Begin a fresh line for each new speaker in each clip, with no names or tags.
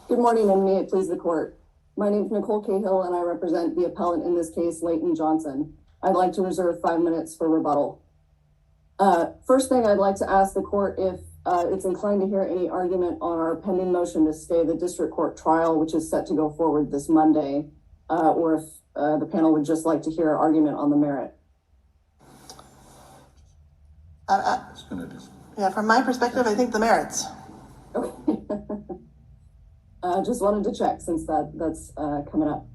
Good morning, and may it please the court. My name is Nicole Cahill, and I represent the appellant in this case, Leighton Johnson. I'd like to reserve 5 minutes for rebuttal. First thing, I'd like to ask the court if it's inclined to hear any argument on our pending motion to stay the district court trial, which is set to go forward this Monday, or if the panel would just like to hear an argument on the merit.
Yeah, from my perspective, I think the merits.
Okay. Just wanted to check since that's coming up.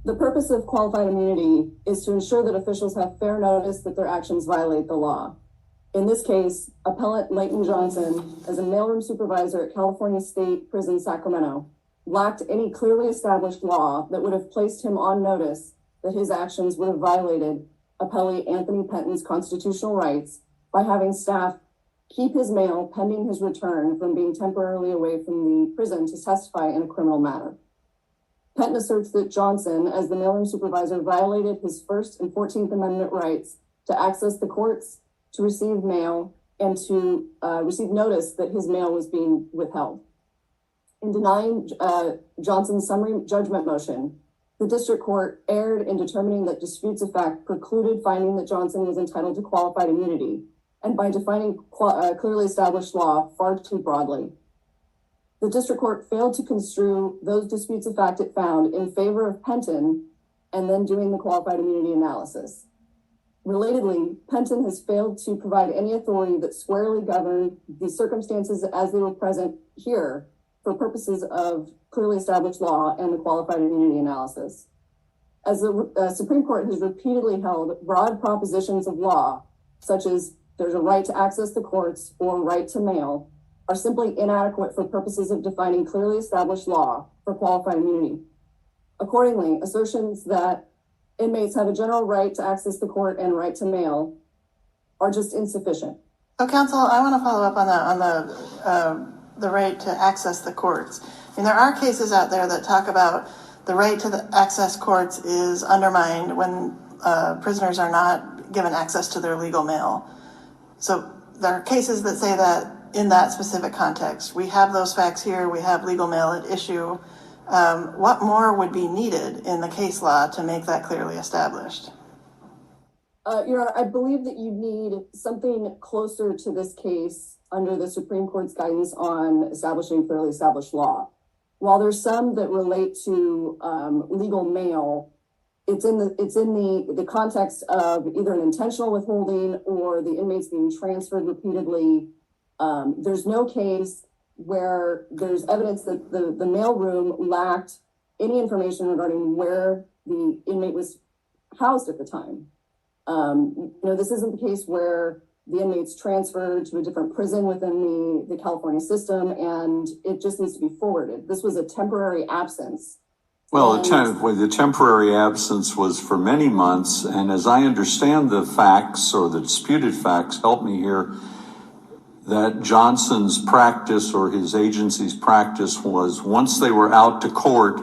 The purpose of qualified immunity is to ensure that officials have fair notice that their actions violate the law. In this case, appellant Leighton Johnson, as a mailroom supervisor at California State Prison, Sacramento, lacked any clearly established law that would have placed him on notice that his actions would have violated appellee Anthony Penton's constitutional rights by having staff keep his mail pending his return from being temporarily away from the prison to testify in a criminal matter. Penton asserts that Johnson, as the mailroom supervisor, violated his First and 14th Amendment rights to access the courts, to receive mail, and to receive notice that his mail was being withheld. In denying Johnson's summary judgment motion, the district court erred in determining that disputes of fact precluded finding that Johnson was entitled to qualified immunity, and by defining clearly established law far too broadly. The district court failed to construe those disputes of fact it found in favor of Penton and then doing the qualified immunity analysis. Relatedly, Penton has failed to provide any authority that squarely governed the circumstances as they were present here for purposes of clearly established law and the qualified immunity analysis. As the Supreme Court has repeatedly held, broad propositions of law, such as there's a right to access the courts or right to mail, are simply inadequate for purposes of defining clearly established law for qualified immunity. Accordingly, assertions that inmates have a general right to access the court and right to mail are just insufficient.
So, counsel, I want to follow up on the right to access the courts. I mean, there are cases out there that talk about the right to access courts is undermined when prisoners are not given access to their legal mail. So there are cases that say that in that specific context. We have those facts here. We have legal mail at issue. What more would be needed in the case law to make that clearly established?
Your Honor, I believe that you need something closer to this case under the Supreme Court's guidance on establishing clearly established law. While there's some that relate to legal mail, it's in the context of either an intentional withholding or the inmates being transferred repeatedly. There's no case where there's evidence that the mailroom lacked any information regarding where the inmate was housed at the time. This isn't the case where the inmate's transferred to a different prison within the California system, and it just needs to be forwarded. This was a temporary absence.
Well, the temporary absence was for many months, and as I understand the facts, or the disputed facts, help me here, that Johnson's practice or his agency's practice was once they were out to court,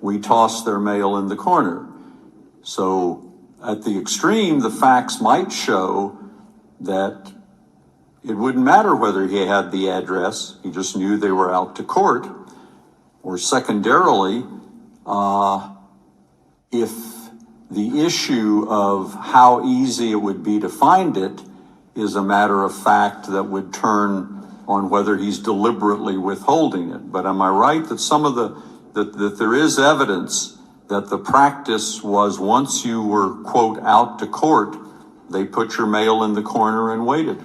we tossed their mail in the corner. So at the extreme, the facts might show that it wouldn't matter whether he had the address, he just knew they were out to court. Or secondarily, if the issue of how easy it would be to find it is a matter of fact that would turn on whether he's deliberately withholding it. But am I right that that there is evidence that the practice was once you were, quote, out to court, they put your mail in the corner and waited?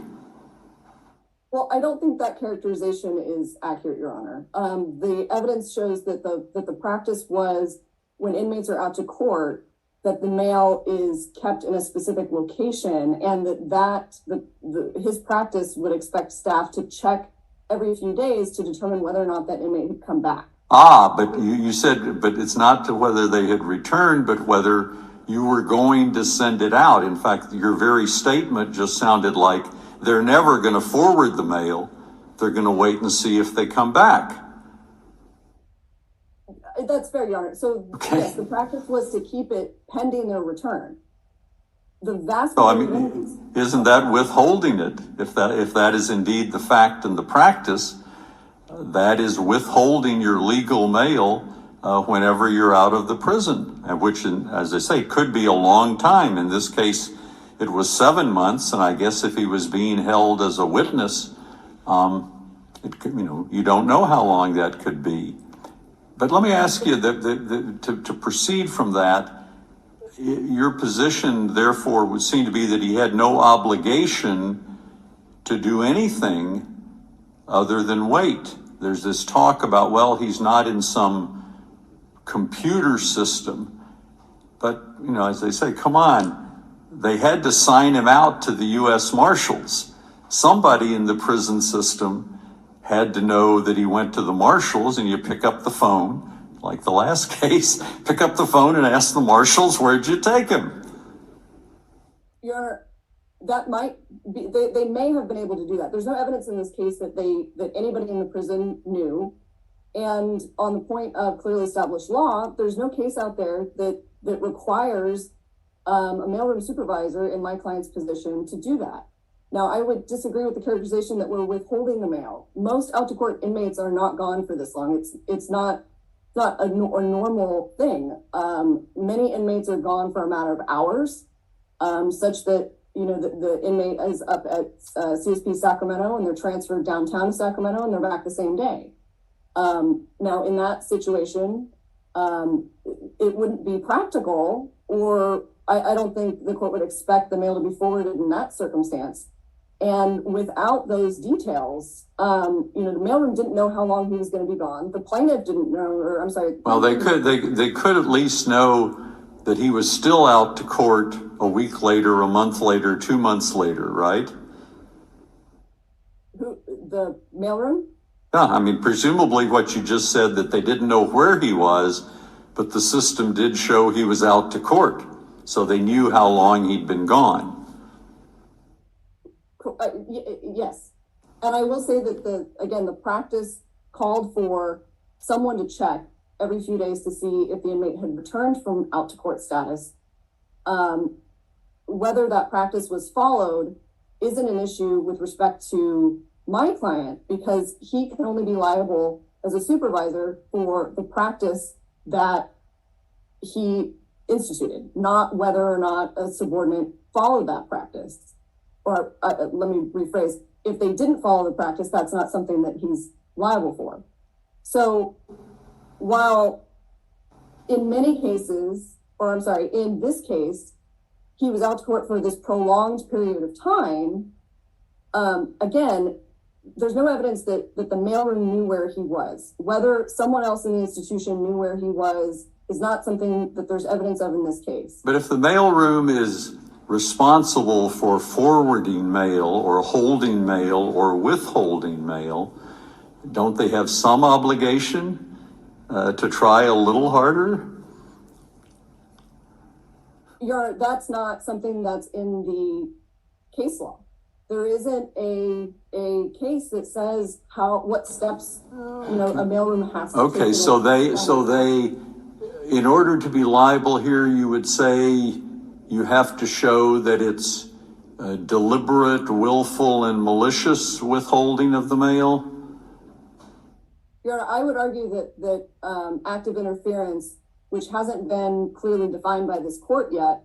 Well, I don't think that characterization is accurate, Your Honor. The evidence shows that the practice was when inmates are out to court, that the mail is kept in a specific location, and his practice would expect staff to check every few days to determine whether or not that inmate had come back.
But you said, but it's not to whether they had returned, but whether you were going to send it out. In fact, your very statement just sounded like they're never going to forward the mail. They're going to wait and see if they come back.
That's fair, Your Honor. So okay. Yes, the practice was to keep it pending their return. The vast majority
isn't that withholding it? If that is indeed the fact and the practice, that is withholding your legal mail whenever you're out of the prison, which, as I say, could be a long time. In this case, it was 7 months, and I guess if he was being held as a witness, it could, you don't know how long that could be. But let me ask you, to proceed from that, your position, therefore, would seem to be that he had no obligation to do anything other than wait. There's this talk about, well, he's not in some computer system. But, as they say, come on, they had to sign him out to the U.S. Marshals. Somebody in the prison system had to know that he went to the Marshals, and you pick up the phone, like the last case, pick up the phone and ask the Marshals, where'd you take him?
Your Honor, that might be, they may have been able to do that. There's no evidence in this case that anybody in the prison knew. And on the point of clearly established law, there's no case out there that requires a mailroom supervisor in my client's position to do that. Now, I would disagree with the characterization that we're withholding the mail. Most out-to-court inmates are not gone for this long. It's not a normal thing. Many inmates are gone for a matter of hours, such that the inmate is up at CSP Sacramento and they're transferred downtown to Sacramento and they're back the same day. Now, in that situation, it wouldn't be practical, or I don't think the court would expect the mail to be forwarded in that circumstance. And without those details, the mailroom didn't know how long he was going to be gone. The plaintiff didn't know, or I'm sorry.
Well, they could at least know that he was still out to court a week later, a month later, 2 months later, right?
The mailroom?
Yeah, presumably what you just said, that they didn't know where he was, but the system did show he was out to court. So they knew how long he'd been gone.
Yes. And I will say that the practice called for someone to check every few days to see if the inmate had returned from out to court status. Whether that practice was followed isn't an issue with respect to my client, because he can only be liable as a supervisor for the practice that he instituted, not whether or not a subordinate followed that practice. Or let me rephrase, if they didn't follow the practice, that's not something that he's liable for. So while in many cases, in this case, he was out to court for this prolonged period of time, again, there's no evidence that the mailroom knew where he was. Whether someone else in the institution knew where he was is not something that there's evidence of in this case.
But if the mailroom is responsible for forwarding mail or holding mail or withholding mail, don't they have some obligation to try a little harder?
That's not something that's in the case law. There isn't a case that says what steps a mailroom has to take.
Okay, so they, in order to be liable here, you would say you have to show that it's deliberate, willful, and malicious withholding of the mail?
I would argue that active interference, which hasn't been clearly defined by this court yet,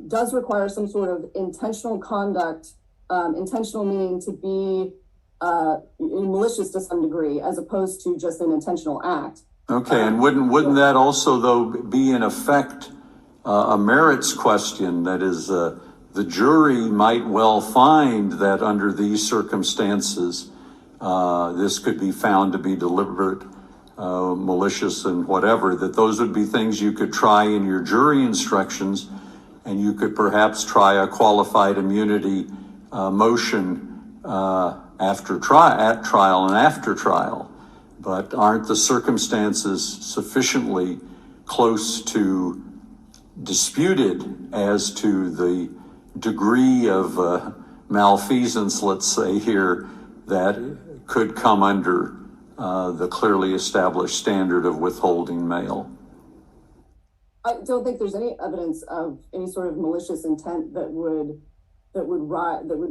does require some sort of intentional conduct, intentional meaning to be malicious to some degree, as opposed to just an intentional act.
Okay, and wouldn't that also, though, be in effect a merits question? That is, the jury might well find that under these circumstances, this could be found to be deliberate, malicious, and whatever, that those would be things you could try in your jury instructions, and you could perhaps try a qualified immunity motion at trial and after trial. But aren't the circumstances sufficiently close to disputed as to the degree of malfeasance, let's say here, that could come under the clearly established standard of withholding mail?
I don't think there's any evidence of any sort of malicious intent that would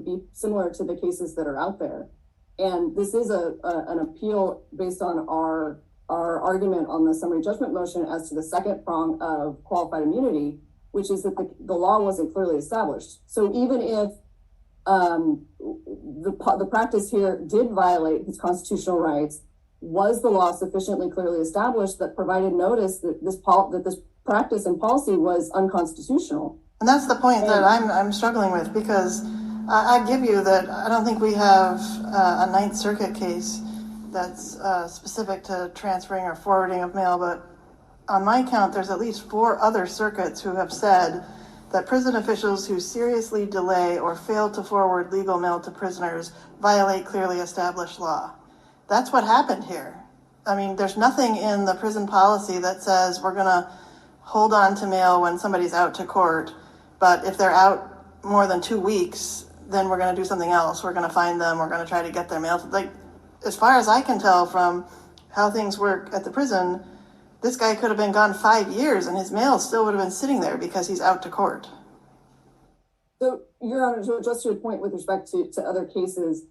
be similar to the cases that are out there. And this is an appeal based on our argument on the summary judgment motion as to the second prong of qualified immunity, which is that the law wasn't clearly established. So even if the practice here did violate his constitutional rights, was the law sufficiently clearly established that provided notice that this practice and policy was unconstitutional?
And that's the point that I'm struggling with, because I give you that I don't think we have a Ninth Circuit case that's specific to transferring or forwarding of mail, but on my count, there's at least 4 other circuits who have said that prison officials who seriously delay or fail to forward legal mail to prisoners violate clearly established law. That's what happened here. I mean, there's nothing in the prison policy that says we're going to hold on to mail when somebody's out to court, but if they're out more than 2 weeks, then we're going to do something else. We're going to find them. We're going to try to get their mail. Like, as far as I can tell from how things work at the prison, this guy could have been gone 5 years and his mail still would have been sitting there because he's out to court.
So, Your Honor, to address your point with respect to other cases,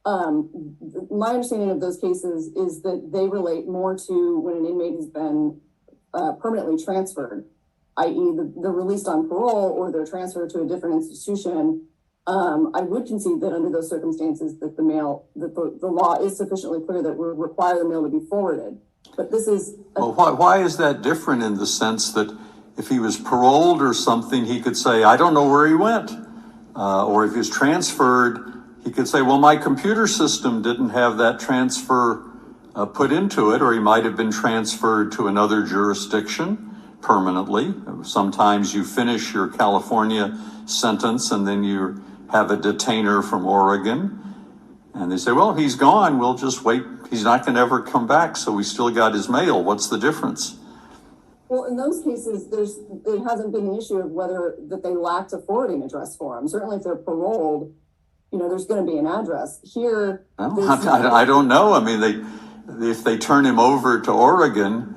my understanding of those cases is that they relate more to when an inmate has been permanently transferred, i.e. they're released on parole or they're transferred to a different institution. I would concede that under those circumstances that the law is sufficiently clear that would require the mail to be forwarded. But this is...
Well, why is that different in the sense that if he was paroled or something, he could say, I don't know where he went. Or if he was transferred, he could say, well, my computer system didn't have that transfer put into it, or he might have been transferred to another jurisdiction permanently. Sometimes you finish your California sentence and then you have a detainer from Oregon. And they say, well, he's gone. We'll just wait. He's not going to ever come back. So we still got his mail. What's the difference?
Well, in those cases, there hasn't been the issue of whether that they lacked a forwarding address for them. Certainly if they're paroled, there's going to be an address. Here,
I don't know. I mean, if they turn him over to Oregon,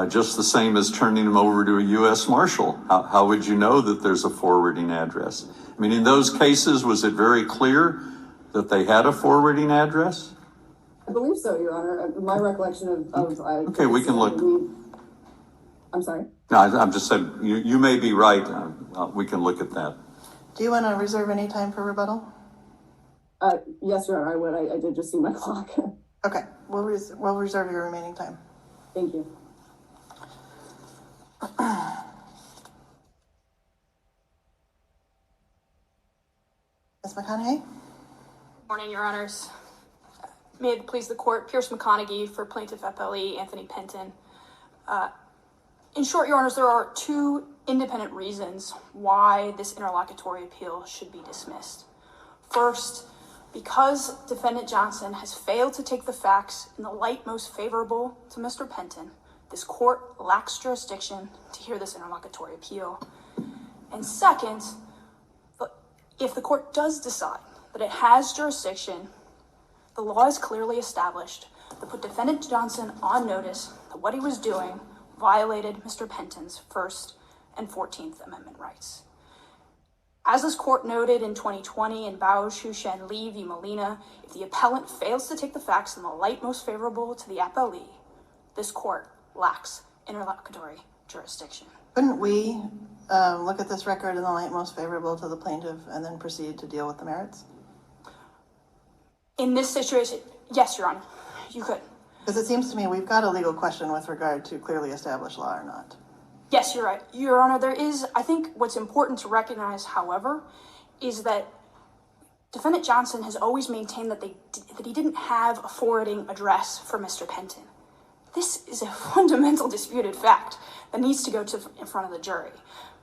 just the same as turning him over to a U.S. Marshal, how would you know that there's a forwarding address? I mean, in those cases, was it very clear that they had a forwarding address?
I believe so, Your Honor. My recollection of
okay, we can look.
I'm sorry?
No, I'm just saying, you may be right. We can look at that.
Do you want to reserve any time for rebuttal?
Yes, Your Honor, I would. I did just see my clock.
Okay, we'll reserve your remaining time.
Thank you.
Ms. McConaughey?
Morning, Your Honors. May it please the Court, Pierce McConaughey for Plaintiff FLE Anthony Penton. In short, Your Honors, there are 2 independent reasons why this interlocutory appeal should be dismissed. First, because Defendant Johnson has failed to take the facts in the light most favorable to Mr. Penton, this court lacks jurisdiction to hear this interlocutory appeal. And second, if the court does decide that it has jurisdiction, the law is clearly established that put Defendant Johnson on notice that what he was doing violated Mr. Penton's First and 14th Amendment rights. As this court noted in 2020 in Bao Shushen Li v. Molina, if the appellant fails to take the facts in the light most favorable to the appellee, this court lacks interlocutory jurisdiction.
Couldn't we look at this record in the light most favorable to the plaintiff and then proceed to deal with the merits?
In this situation, yes, Your Honor, you could.
Because it seems to me we've got a legal question with regard to clearly established law or not.
Yes, you're right. Your Honor, there is, I think what's important to recognize, however, is that Defendant Johnson has always maintained that he didn't have a forwarding address for Mr. Penton. This is a fundamental disputed fact that needs to go in front of the jury.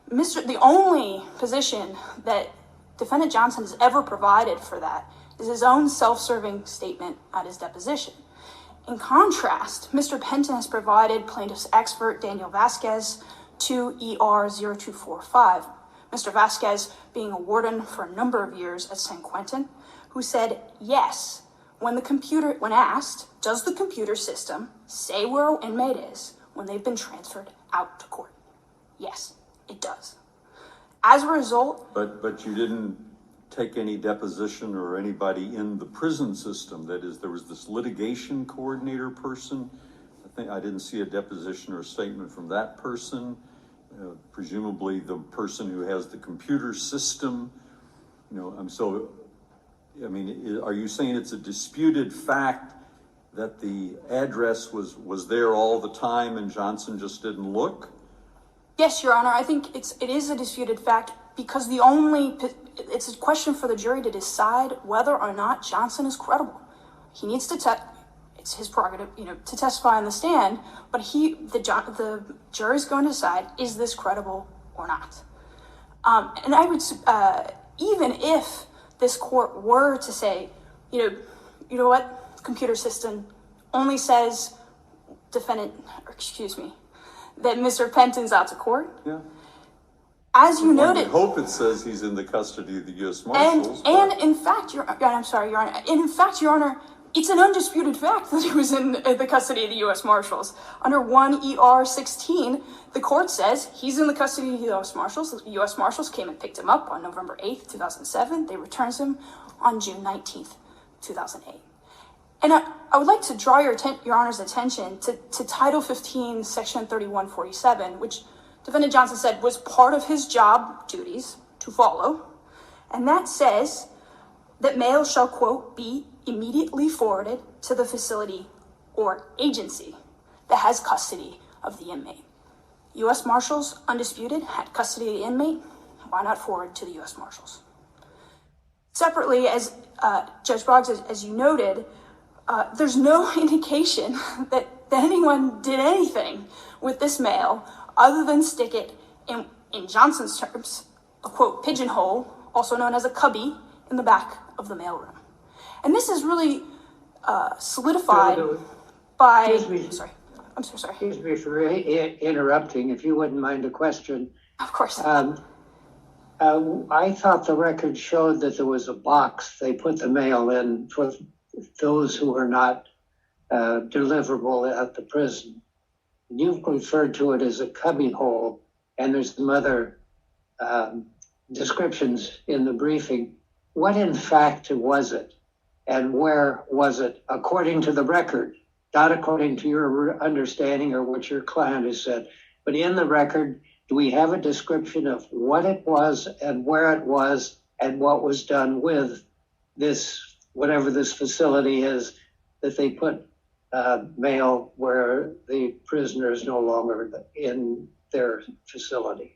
The only position that Defendant Johnson has ever provided for that is his own self-serving statement at his deposition. In contrast, Mr. Penton has provided plaintiff's expert Daniel Vasquez to ER 0245. Mr. Vasquez, being a warden for a number of years at San Quentin, who said yes when asked, does the computer system say where an inmate is when they've been transferred out to court? Yes, it does. As a result...
But you didn't take any deposition or anybody in the prison system? That is, there was this litigation coordinator person. I didn't see a deposition or a statement from that person. Presumably the person who has the computer system. Are you saying it's a disputed fact that the address was there all the time and Johnson just didn't look?
Yes, Your Honor. I think it is a disputed fact because it's a question for the jury to decide whether or not Johnson is credible. He needs to it's his prerogative, to testify on the stand, but the jury's going to decide, is this credible or not? And I would, even if this court were to say, you know what, computer system only says that Mr. Penton's out to court.
Yeah.
As you noted,
I hope it says he's in the custody of the U.S. Marshals.
And in fact, Your Honor, it's an undisputed fact that he was in the custody of the U.S. Marshals. Under 1 ER 16, the court says he's in the custody of the U.S. Marshals. The U.S. Marshals came and picked him up on November 8th, 2007. They returned him on June 19th, 2008. And I would like to draw your Honor's attention to Title 15, Section 3147, which Defendant Johnson said was part of his job duties to follow. And that says that mail shall, quote, be immediately forwarded to the facility or agency that has custody of the inmate. U.S. Marshals, undisputed, had custody of the inmate. Why not forward to the U.S. Marshals? Separately, as Judge Boggs, as you noted, there's no indication that anyone did anything with this mail other than stick it in Johnson's terms, a, quote, pigeonhole, also known as a cubby, in the back of the mailroom. And this is really solidified by... I'm so sorry.
Excuse me for interrupting. If you wouldn't mind a question.
Of course.
I thought the record showed that there was a box they put the mail in for those who were not deliverable at the prison. You've referred to it as a cubby hole, and there's some other descriptions in the briefing. What in fact was it? And where was it, according to the record? Not according to your understanding or what your client has said, but in the record, do we have a description of what it was and where it was and what was done with this, whatever this facility is that they put mail where the prisoner is no longer in their facility?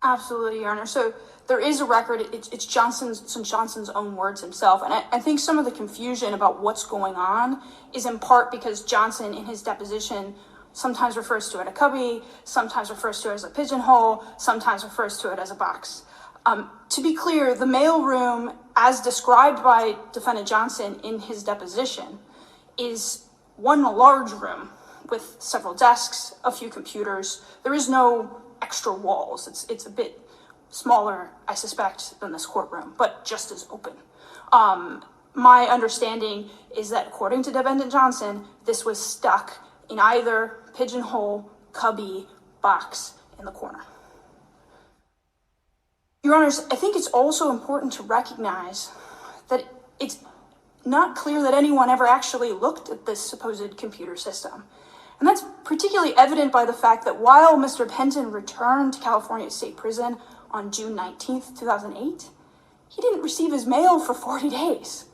Absolutely, Your Honor. So there is a record. It's Johnson's own words himself. And I think some of the confusion about what's going on is in part because Johnson, in his deposition, sometimes refers to it as a cubby, sometimes refers to it as a pigeonhole, sometimes refers to it as a box. To be clear, the mailroom, as described by Defendant Johnson in his deposition, is one large room with several desks, a few computers. There is no extra walls. It's a bit smaller, I suspect, than this courtroom, but just as open. My understanding is that, according to Defendant Johnson, this was stuck in either pigeonhole, cubby, box in the corner. Your Honors, I think it's also important to recognize that it's not clear that anyone ever actually looked at this supposed computer system. And that's particularly evident by the fact that while Mr. Penton returned to California State Prison on June 19th, 2008, he didn't receive his mail for 40 days.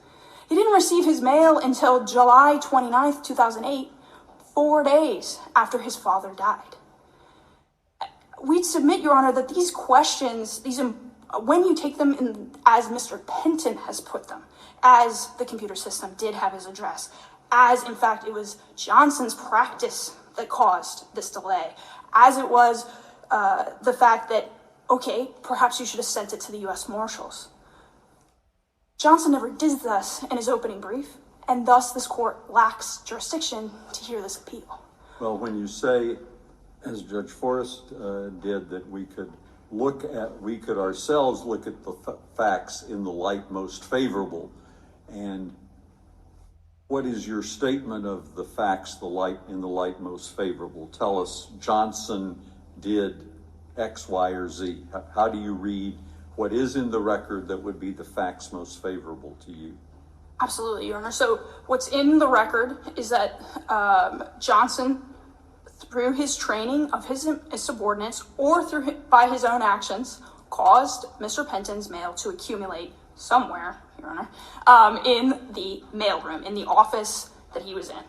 He didn't receive his mail until July 29th, 2008, 4 days after his father died. We'd submit, Your Honor, that these questions, when you take them in, as Mr. Penton has put them, as the computer system did have his address, as in fact it was Johnson's practice that caused this delay, as it was the fact that, okay, perhaps you should have sent it to the U.S. Marshals. Johnson never did this in his opening brief, and thus this court lacks jurisdiction to hear this appeal.
Well, when you say, as Judge Forrest did, that we could ourselves look at the facts in the light most favorable, and what is your statement of the facts in the light most favorable? Tell us Johnson did X, Y, or Z. How do you read what is in the record that would be the facts most favorable to you?
Absolutely, Your Honor. So what's in the record is that Johnson, through his training of his subordinates or by his own actions, caused Mr. Penton's mail to accumulate somewhere, Your Honor, in the mailroom, in the office that he was in.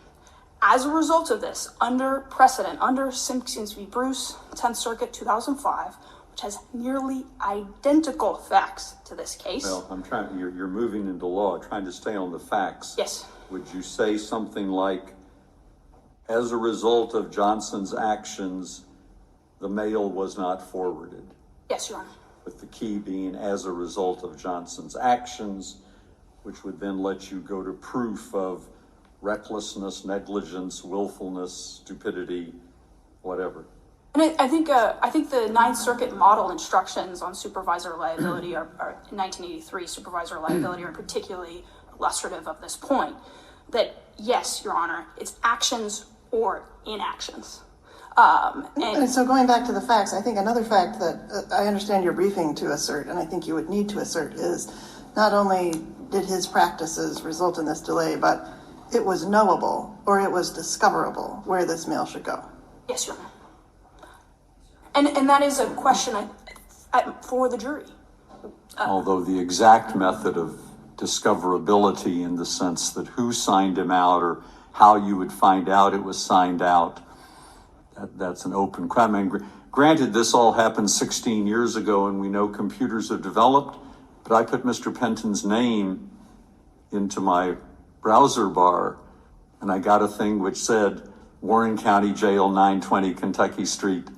As a result of this, under precedent, under Simpkins v. Bruce, 10th Circuit, 2005, which has nearly identical facts to this case.
Well, you're moving into law, trying to stay on the facts.
Yes.
Would you say something like, as a result of Johnson's actions, the mail was not forwarded?
Yes, Your Honor.
With the key being as a result of Johnson's actions, which would then let you go to proof of recklessness, negligence, willfulness, stupidity, whatever.
And I think the Ninth Circuit model instructions on supervisor liability are in 1983, supervisor liability are particularly illustrative of this point. That yes, Your Honor, it's actions or inactions.
And so going back to the facts, I think another fact that I understand your briefing to assert, and I think you would need to assert, is not only did his practices result in this delay, but it was knowable or it was discoverable where this mail should go.
Yes, Your Honor. And that is a question for the jury.
Although the exact method of discoverability, in the sense that who signed him out or how you would find out it was signed out, that's an open question. I mean, granted, this all happened 16 years ago and we know computers have developed, but I put Mr. Penton's name into my browser bar and I got a thing which said Warren County Jail, 920 Kentucky Street,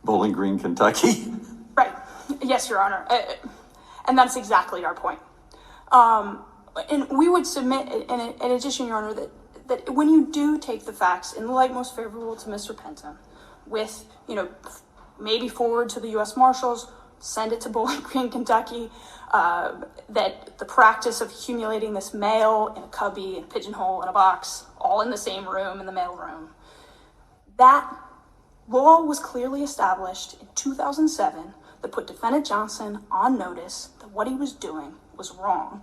Bowling Green, Kentucky.
Right. Yes, Your Honor. And that's exactly our point. And we would submit, in addition, Your Honor, that when you do take the facts in the light most favorable to Mr. Penton, with, maybe forward to the U.S. Marshals, send it to Bowling Green, Kentucky, that the practice of accumulating this mail in a cubby, in a pigeonhole, in a box, all in the same room, in the mail room, that law was clearly established in 2007 that put Defendant Johnson on notice that what he was doing was wrong.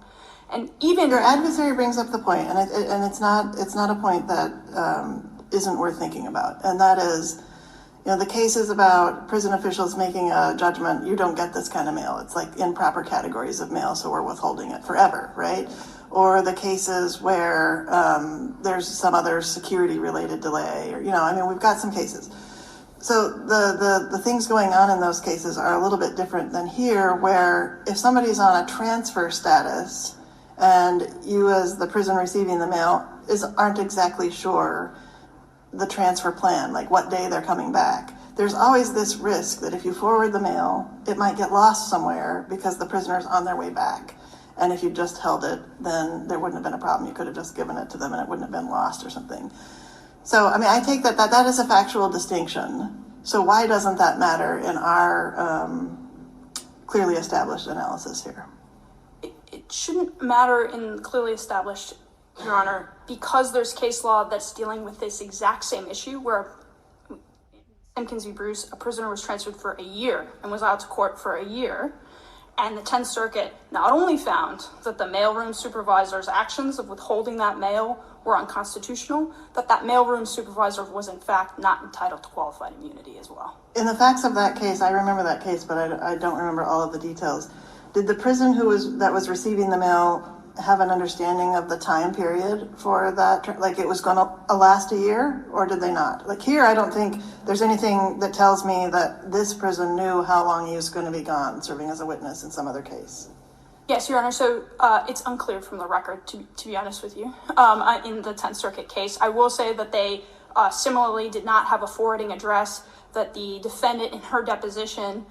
And even
your adversary brings up the point, and it's not a point that isn't worth thinking about, and that is, the cases about prison officials making a judgment, you don't get this kind of mail. It's like improper categories of mail, so we're withholding it forever, right? Or the cases where there's some other security-related delay, or we've got some cases. So the things going on in those cases are a little bit different than here, where if somebody's on a transfer status and you as the prison receiving the mail aren't exactly sure the transfer plan, like what day they're coming back, there's always this risk that if you forward the mail, it might get lost somewhere because the prisoner's on their way back. And if you just held it, then there wouldn't have been a problem. You could have just given it to them and it wouldn't have been lost or something. So, I take that is a factual distinction. So why doesn't that matter in our clearly established analysis here?
It shouldn't matter in clearly established, Your Honor, because there's case law that's dealing with this exact same issue where in Simpkins v. Bruce, a prisoner was transferred for a year and was out to court for a year. And the 10th Circuit not only found that the mailroom supervisor's actions of withholding that mail were unconstitutional, that mailroom supervisor was in fact not entitled to qualified immunity as well.
In the facts of that case, I remember that case, but I don't remember all of the details. Did the prison that was receiving the mail have an understanding of the time period for that? Like it was going to last a year, or did they not? Like here, I don't think there's anything that tells me that this prison knew how long he was going to be gone serving as a witness in some other case.
Yes, Your Honor. So it's unclear from the record, to be honest with you, in the 10th Circuit case. I will say that they similarly did not have a forwarding address, that the defendant in her deposition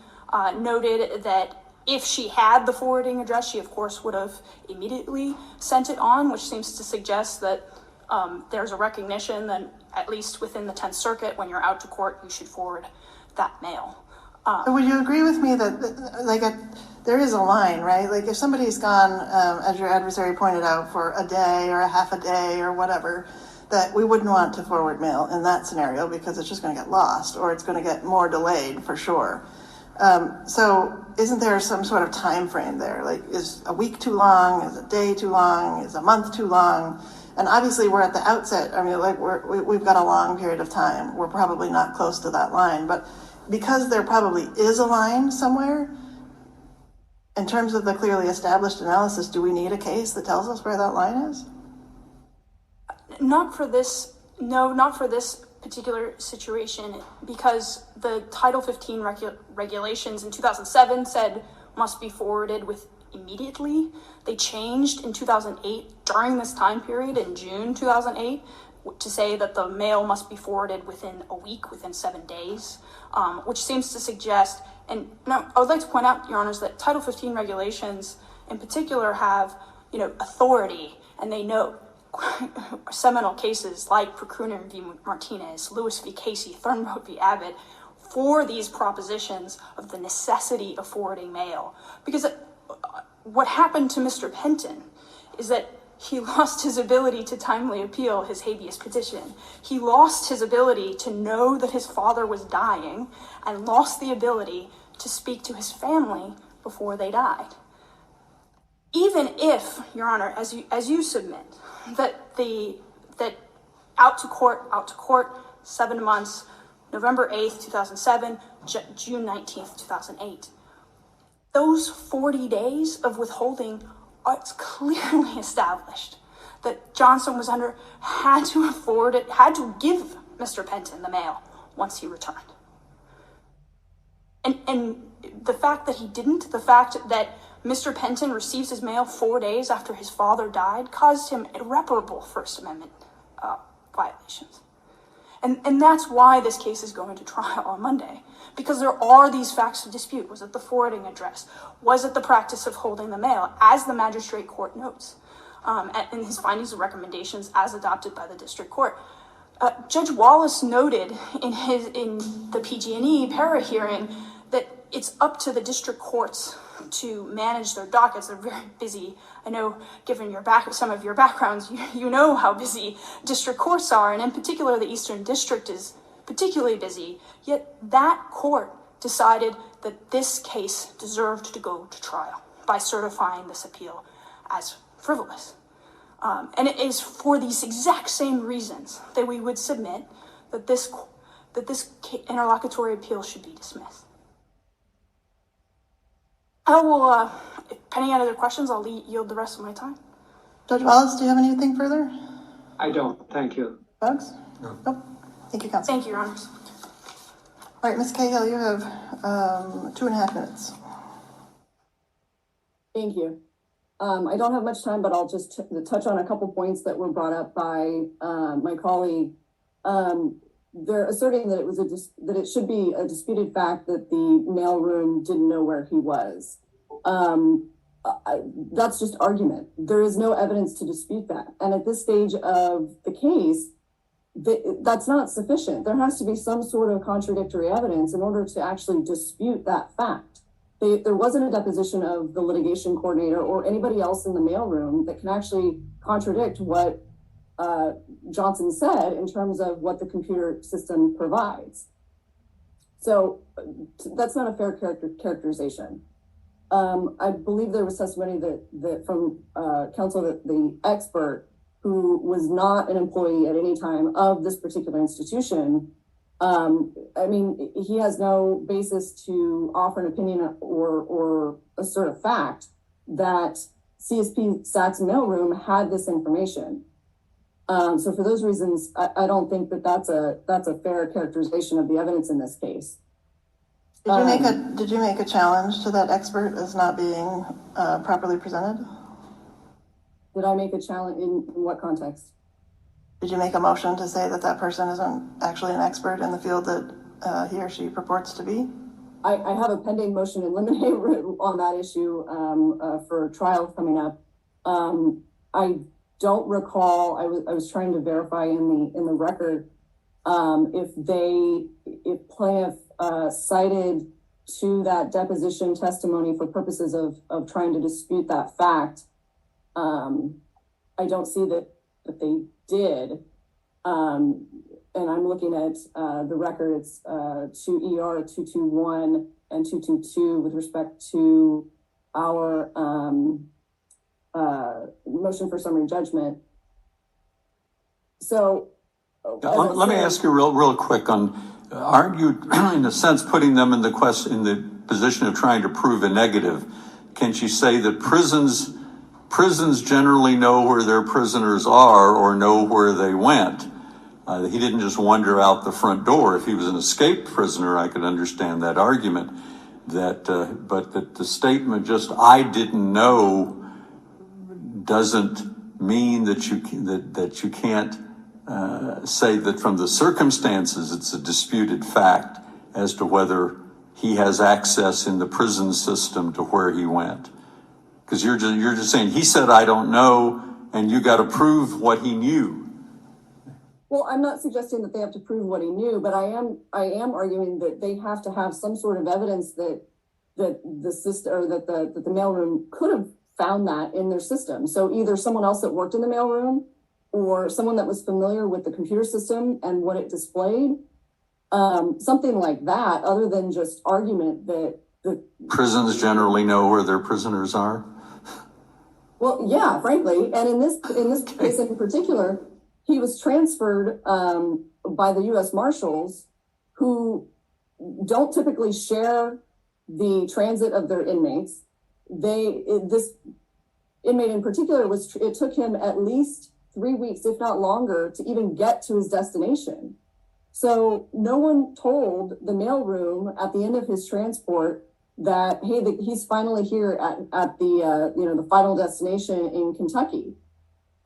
noted that if she had the forwarding address, she of course would have immediately sent it on, which seems to suggest that there's a recognition that at least within the 10th Circuit, when you're out to court, you should forward that mail.
So would you agree with me that there is a line, right? Like if somebody's gone, as your adversary pointed out, for a day or a half a day or whatever, that we wouldn't want to forward mail in that scenario because it's just going to get lost or it's going to get more delayed for sure. So isn't there some sort of time frame there? Like, is a week too long? Is a day too long? Is a month too long? And obviously we're at the outset. I mean, like we've got a long period of time. We're probably not close to that line, but because there probably is a line somewhere, in terms of the clearly established analysis, do we need a case that tells us where that line is?
Not for this, no, not for this particular situation, because the Title 15 regulations in 2007 said must be forwarded with immediately. They changed in 2008 during this time period in June 2008 to say that the mail must be forwarded within a week, within 7 days, which seems to suggest, and now I would like to point out, Your Honors, that Title 15 regulations in particular have, authority, and they note seminal cases like Kuhnle v. Martinez, Lewis v. Casey, Thornbrook v. Abbott, for these propositions of the necessity of forwarding mail. Because what happened to Mr. Penton is that he lost his ability to timely appeal his habeas petition. He lost his ability to know that his father was dying and lost the ability to speak to his family before they died. Even if, Your Honor, as you submit, that out to court, 7 months, November 8th, 2007, June 19th, 2008. Those 40 days of withholding, it's clearly established that Johnson had to give Mr. Penton the mail once he returned. And the fact that he didn't, the fact that Mr. Penton receives his mail 4 days after his father died caused him irreparable First Amendment violations. And that's why this case is going to trial on Monday, because there are these facts of dispute. Was it the forwarding address? Was it the practice of holding the mail, as the magistrate court notes in his findings and recommendations as adopted by the district court? Judge Wallace noted in the PG&E para hearing that it's up to the district courts to manage their dockets. They're very busy. I know, given some of your backgrounds, you know how busy district courts are, and in particular, the Eastern District is particularly busy. Yet that court decided that this case deserved to go to trial by certifying this appeal as frivolous. And it is for these exact same reasons that we would submit that this interlocutory appeal should be dismissed. I will, if any other questions, I'll yield the rest of my time.
Judge Wallace, do you have anything further?
I don't, thank you.
Bugs? No. Nope. Thank you, Counsel.
Thank you, Your Honors.
All right, Ms. Cahill, you have 2.5 minutes.
Thank you. I don't have much time, but I'll just touch on a couple points that were brought up by my colleague. They're asserting that that it should be a disputed fact that the mailroom didn't know where he was. That's just argument. There is no evidence to dispute that. And at this stage of the case, that's not sufficient. There has to be some sort of contradictory evidence in order to actually dispute that fact. There wasn't a deposition of the litigation coordinator or anybody else in the mailroom that can actually contradict what Johnson said in terms of what the computer system provides. So that's not a fair characterization. I believe there was testimony that from counsel that the expert who was not an employee at any time of this particular institution, I mean, he has no basis to offer an opinion or assert a fact that CSP Sachs mailroom had this information. So for those reasons, I don't think that that's a fair characterization of the evidence in this case.
Did you make a challenge to that expert as not being properly presented?
Did I make a challenge in what context?
Did you make a motion to say that that person isn't actually an expert in the field that he or she purports to be?
I have a pending motion in limine on that issue for trial coming up. I don't recall. I was trying to verify in the record if plaintiff cited to that deposition testimony for purposes of trying to dispute that fact. I don't see that they did. And I'm looking at the record. It's 2 ER 221 and 222 with respect to our motion for summary judgment. So
let me ask you real quick on, aren't you in a sense putting them in the position of trying to prove a negative? Can't you say that prisons generally know where their prisoners are or know where they went? He didn't just wander out the front door. If he was an escaped prisoner, I could understand that argument. But that the statement just "I didn't know" doesn't mean that you can't say that from the circumstances it's a disputed fact as to whether he has access in the prison system to where he went. Because you're just saying he said "I don't know," and you got to prove what he knew.
Well, I'm not suggesting that they have to prove what he knew, but I am arguing that they have to have some sort of evidence that the system or that the mailroom could have found that in their system. So either someone else that worked in the mailroom or someone that was familiar with the computer system and what it displayed, something like that, other than just argument that the
prisons generally know where their prisoners are.
Well, yeah, frankly, and in this case in particular, he was transferred by the U.S. Marshals, who don't typically share the transit of their inmates. This inmate in particular it took him at least 3 weeks, if not longer, to even get to his destination. So no one told the mailroom at the end of his transport that, hey, he's finally here at the the final destination in Kentucky.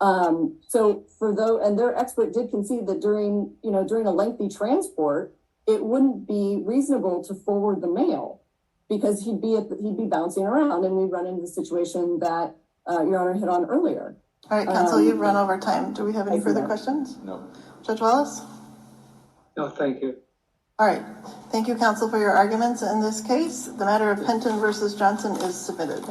So and their expert did concede that during a lengthy transport, it wouldn't be reasonable to forward the mail because he'd be bouncing around, and we run into the situation that Your Honor hit on earlier.
All right, counsel, you've run over time. Do we have any further questions?
No.
Judge Wallace?
No, thank you.
All right. Thank you, counsel, for your arguments in this case. The matter of Penton versus Johnson is submitted.